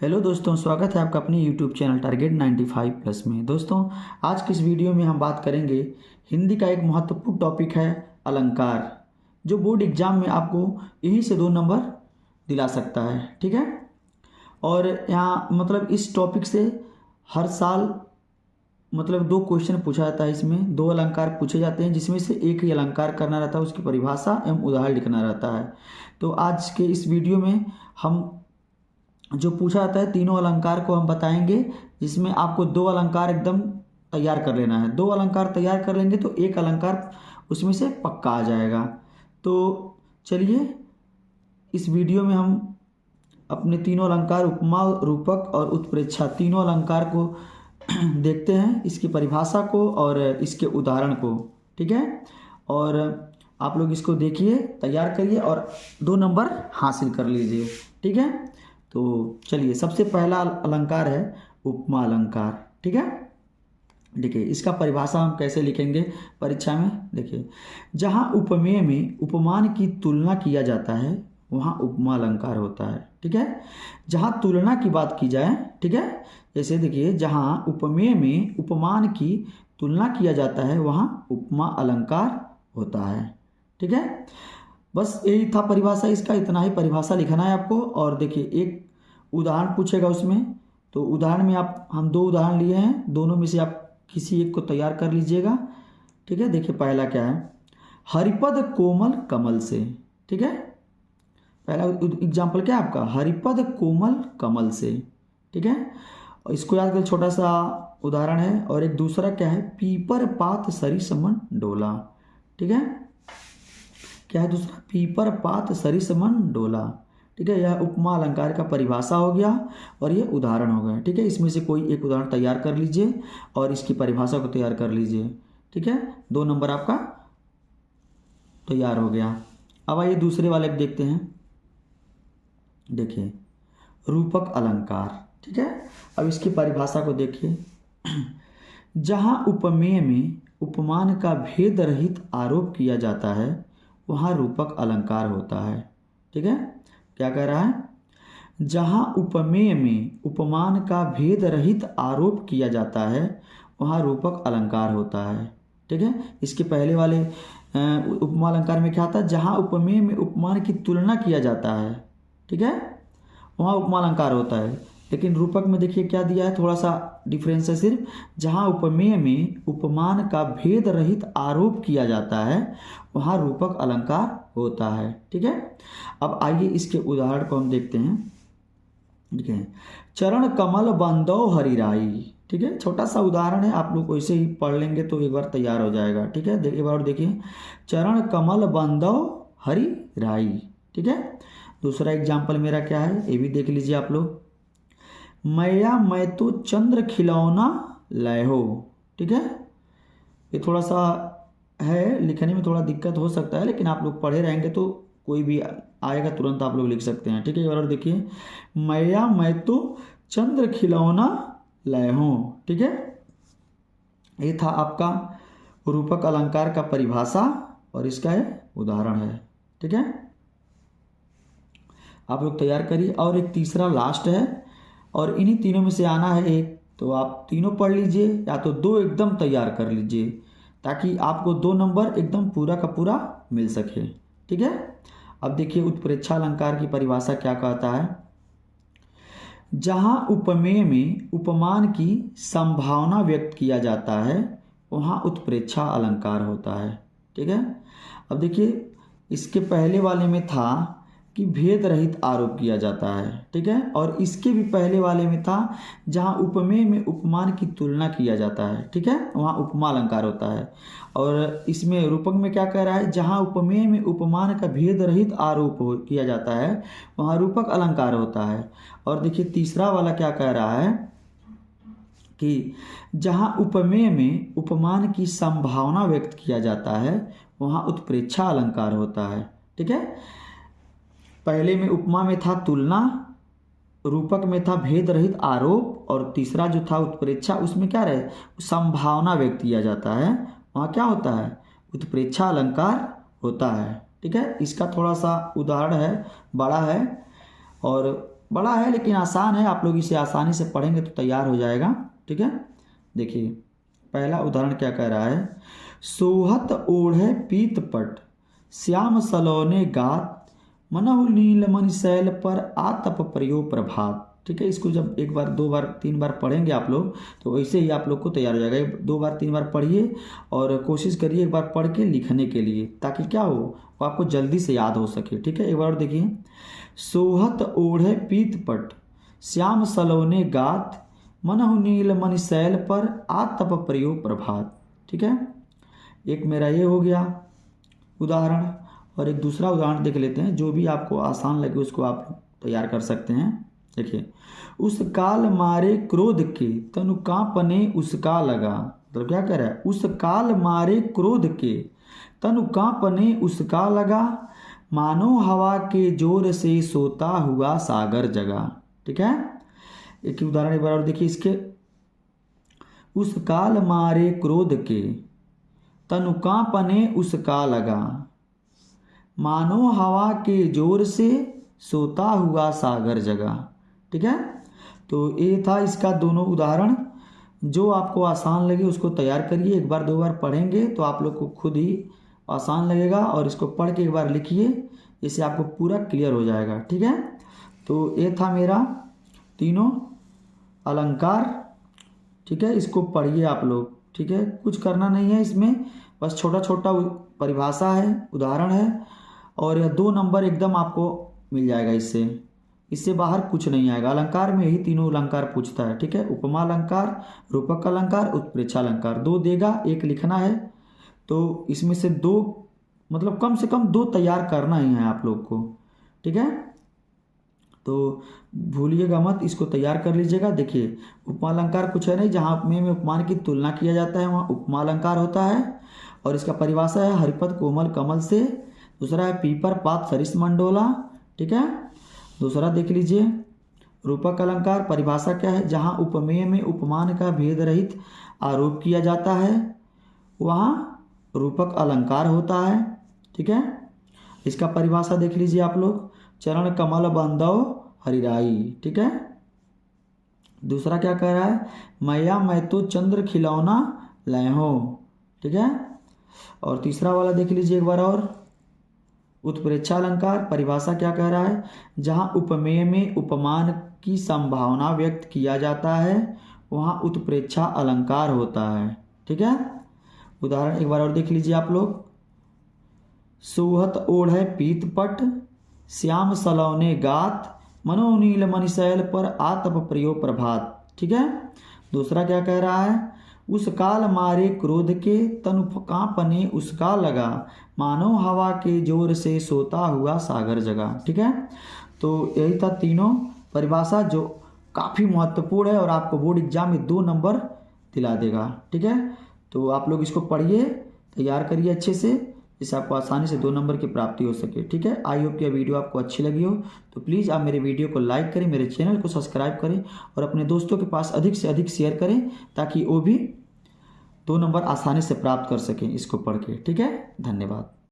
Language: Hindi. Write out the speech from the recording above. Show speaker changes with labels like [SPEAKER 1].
[SPEAKER 1] हेलो दोस्तों, स्वागत है आपका अपने यूट्यूब चैनल टारगेट 95 प्लस में। दोस्तों, आज की इस वीडियो में हम बात करेंगे हिंदी का एक महत्वपूर्ण टॉपिक है अलंकार, जो बोर्ड एग्जाम में आपको यहीं से 2 नंबर दिला सकता है। ठीक है, और यहाँ मतलब इस टॉपिक से हर साल मतलब 2 क्वेश्चन पूछा जाता है। इसमें 2 अलंकार पूछे जाते हैं, जिसमें से एक ही अलंकार करना रहता है, उसकी परिभाषा एवं उदाहरण लिखना रहता है। तो आज के इस वीडियो में हम जो पूछा जाता है तीनों अलंकार को हम बताएंगे, जिसमें आपको 2 अलंकार एकदम तैयार कर लेना है। 2 अलंकार तैयार कर लेंगे तो एक अलंकार उसमें से पक्का आ जाएगा। तो चलिए इस वीडियो में हम अपने तीनों अलंकार उपमा, रूपक और उत्प्रेक्षा तीनों अलंकार को देखते हैं, इसकी परिभाषा को और इसके उदाहरण को। ठीक है, और आप लोग इसको देखिए, तैयार करिए और 2 नंबर हासिल कर लीजिए। ठीक है, तो चलिए सबसे पहला अलंकार है उपमा अलंकार। ठीक है, देखिए इसका परिभाषा हम कैसे लिखेंगे परीक्षा में। देखिए, जहाँ उपमेय में उपमान की तुलना किया जाता है वहाँ उपमा अलंकार होता है। ठीक है, जहाँ तुलना की बात की जाए, ठीक है, जैसे देखिए जहाँ उपमेय में उपमान की तुलना किया जाता है वहाँ उपमा अलंकार होता है। ठीक है, बस यही था परिभाषा, इसका इतना ही परिभाषा लिखना है आपको। और देखिए एक उदाहरण पूछेगा उसमें, तो उदाहरण में हम 2 उदाहरण लिए हैं, दोनों में से आप किसी एक को तैयार कर लीजिएगा। ठीक है, देखिए पहला क्या है, हरिपद कोमल कमल से। ठीक है, पहला एग्जाम्पल क्या है आपका, हरिपद कोमल कमल से। ठीक है, और इसको याद कर, छोटा सा उदाहरण है। और एक दूसरा क्या है, पीपर पात सरी समन डोला। ठीक है, क्या है दूसरा, पीपर पात सरी समन डोला। ठीक है, यह उपमा अलंकार का परिभाषा हो गया और ये उदाहरण हो गया। ठीक है, इसमें से कोई एक उदाहरण तैयार कर लीजिए और इसकी परिभाषा को तैयार कर लीजिए। ठीक है, 2 नंबर आपका तैयार हो गया। अब आइए दूसरे वाले को देखते हैं। देखिए रूपक अलंकार। ठीक है, अब इसकी परिभाषा को देखिए, जहाँ उपमेय में उपमान का भेद रहित आरोप किया जाता है वहाँ रूपक अलंकार होता है। ठीक है, क्या कह रहा है, जहाँ उपमेय में उपमान का भेद रहित आरोप किया जाता है वहाँ रूपक अलंकार होता है। ठीक है, इसके पहले वाले उपमा अलंकार में क्या था, जहाँ उपमेय में उपमान की तुलना किया जाता है, ठीक है, वहाँ उपमा अलंकार होता है। लेकिन रूपक में देखिए क्या दिया है, थोड़ा सा डिफरेंस है सिर्फ, जहाँ उपमेय में उपमान का भेद रहित आरोप किया जाता है वहाँ रूपक अलंकार होता है। ठीक है, अब आइए इसके उदाहरण को हम देखते हैं। ठीक है, चरण कमल बंदो हरिराई। ठीक है, छोटा सा उदाहरण है, आप लोग वैसे ही पढ़ लेंगे तो एक बार तैयार हो जाएगा। ठीक है, एक बार देखिए, चरण कमल बंदो हरिराई। ठीक है, दूसरा एग्जाम्पल मेरा क्या है ये भी देख लीजिए आप लोग, मैया मैं तो चंद्र खिलौना लहो। ठीक है, ये थोड़ा सा है, लिखने में थोड़ा दिक्कत हो सकता है, लेकिन आप लोग पढ़े रहेंगे तो कोई भी आएगा तुरंत आप लोग लिख सकते हैं। ठीक है, और देखिए, मैया मैं तो चंद्र खिलौना लहो। ठीक है, ये था आपका रूपक अलंकार का परिभाषा और इसका है उदाहरण है। ठीक है, आप लोग तैयार करिए। और एक तीसरा लास्ट है, और इन्हीं तीनों में से आना है एक, तो आप तीनों पढ़ लीजिए या तो 2 एकदम तैयार कर लीजिए, ताकि आपको 2 नंबर एकदम पूरा का पूरा मिल सके। ठीक है, अब देखिए उत्प्रेक्षा अलंकार की परिभाषा क्या कहता है, जहाँ उपमेय में उपमान की संभावना व्यक्त किया जाता है वहाँ उत्प्रेक्षा अलंकार होता है। ठीक है, अब देखिए इसके पहले वाले में था कि भेद रहित आरोप किया जाता है। ठीक है, और इसके भी पहले वाले में था जहाँ उपमेय में उपमान की तुलना किया जाता है। ठीक है, वहाँ उपमा अलंकार होता है। और इसमें रूपक में क्या कह रहा है, जहाँ उपमेय में उपमान का भेद रहित आरोप किया जाता है वहाँ रूपक अलंकार होता है। और देखिए तीसरा वाला क्या कह रहा है कि जहाँ उपमेय में उपमान की संभावना व्यक्त किया जाता है वहाँ उत्प्रेक्षा अलंकार होता है। ठीक है, पहले में उपमा में था तुलना, रूपक में था भेद रहित आरोप, और तीसरा जो था उत्प्रेक्षा, उसमें क्या रहे, संभावना व्यक्त किया जाता है, वहाँ क्या होता है, उत्प्रेक्षा अलंकार होता है। ठीक है, इसका थोड़ा सा उदाहरण है, बड़ा है और बड़ा है लेकिन आसान है, आप लोग इसे आसानी से पढ़ेंगे तो तैयार हो जाएगा। ठीक है, देखिए पहला उदाहरण क्या कह रहा है, सोहत ओढ़े पीत पट श्याम सलोने गात मनहु नील मणि शैल पर आतप प्रयो प्रभात। ठीक है, इसको जब एक बार, दो बार, तीन बार पढ़ेंगे आप लोग तो वैसे ही आप लोग को तैयार हो जाएगा। दो बार, तीन बार पढ़िए और कोशिश करिए एक बार पढ़ के लिखने के लिए, ताकि क्या हो, वो आपको जल्दी से याद हो सके। ठीक है, एक बार और देखिए, सोहत ओढ़े पीत पट श्याम सलोने गात मनहु नील मणि शैल पर आतप प्रयो प्रभात। ठीक है, एक मेरा ये हो गया उदाहरण, और एक दूसरा उदाहरण देख लेते हैं, जो भी आपको आसान लगे उसको आप तैयार कर सकते हैं। देखिए, उस काल मारे क्रोध के तनु कांपने उसका लगा। मतलब क्या कह रहा है, उस काल मारे क्रोध के तनु कांपने उसका लगा मानो हवा के जोर से सोता हुआ सागर जगा। ठीक है, एक उदाहरण एक बार और देखिए इसके, उस काल मारे क्रोध के तनु कांपने उसका लगा मानो हवा के जोर से सोता हुआ सागर जगा। ठीक है, तो ये था इसका दोनों उदाहरण। जो आपको आसान लगे उसको तैयार करिए, एक बार दो बार पढ़ेंगे तो आप लोग को खुद ही आसान लगेगा, और इसको पढ़ के एक बार लिखिए, इससे आपको पूरा क्लियर हो जाएगा। ठीक है, तो ये था मेरा तीनों अलंकार। ठीक है, इसको पढ़िए आप लोग। ठीक है, कुछ करना नहीं है इसमें, बस छोटा छोटा परिभाषा है, उदाहरण है, और यह 2 नंबर एकदम आपको मिल जाएगा। इससे बाहर कुछ नहीं आएगा। अलंकार में यही तीनों अलंकार पूछता है। ठीक है, उपमा अलंकार, रूपक अलंकार, उत्प्रेक्षा अलंकार, 2 देगा, 1 लिखना है। तो इसमें से 2 मतलब कम से कम 2 तैयार करना ही है आप लोग को। ठीक है, तो भूलिएगा मत, इसको तैयार कर लीजिएगा। देखिए, उपमा अलंकार कुछ है नहीं, जहाँ में उपमान की तुलना किया जाता है वहाँ उपमा अलंकार होता है, और इसका परिभाषा है हरिपद कोमल कमल से। दूसरा है पीपर पात सरिस मंडोला। ठीक है, दूसरा देख लीजिए रूपक अलंकार, परिभाषा क्या है, जहाँ उपमेय में उपमान का भेद रहित आरोप किया जाता है वहाँ रूपक अलंकार होता है। ठीक है, इसका परिभाषा देख लीजिए आप लोग, चरण कमल बंदव हरिराई। ठीक है, दूसरा क्या कह रहा है, मैया मैं तो चंद्र खिलौना लहो। ठीक है, और तीसरा वाला देख लीजिए एक बार और, उत्प्रेक्षा अलंकार, परिभाषा क्या कह रहा है, जहाँ उपमेय में उपमान की संभावना व्यक्त किया जाता है वहाँ उत्प्रेक्षा अलंकार होता है। ठीक है, उदाहरण एक बार और देख लीजिए आप लोग, सोहत ओढ़े पीत पट श्याम सलोने गात मनोनील मणिशैल पर आतप प्रयो प्रभात। ठीक है, दूसरा क्या कह रहा है, उस काल मारे क्रोध के तनु कांपने उसका लगा मानो हवा के जोर से सोता हुआ सागर जगा। ठीक है, तो यही था तीनों परिभाषा जो काफ़ी महत्वपूर्ण है और आपको बोर्ड एग्जाम में 2 नंबर दिला देगा। ठीक है, तो आप लोग इसको पढ़िए, तैयार करिए अच्छे से, जिससे आपको आसानी से 2 नंबर की प्राप्ति हो सके। ठीक है, आई होप कि यह वीडियो आपको अच्छी लगी हो, तो प्लीज़ आप मेरे वीडियो को लाइक करें, मेरे चैनल को सब्सक्राइब करें और अपने दोस्तों के पास अधिक से अधिक शेयर करें, ताकि वो भी 2 नंबर आसानी से प्राप्त कर सकें इसको पढ़ के। ठीक है, धन्यवाद।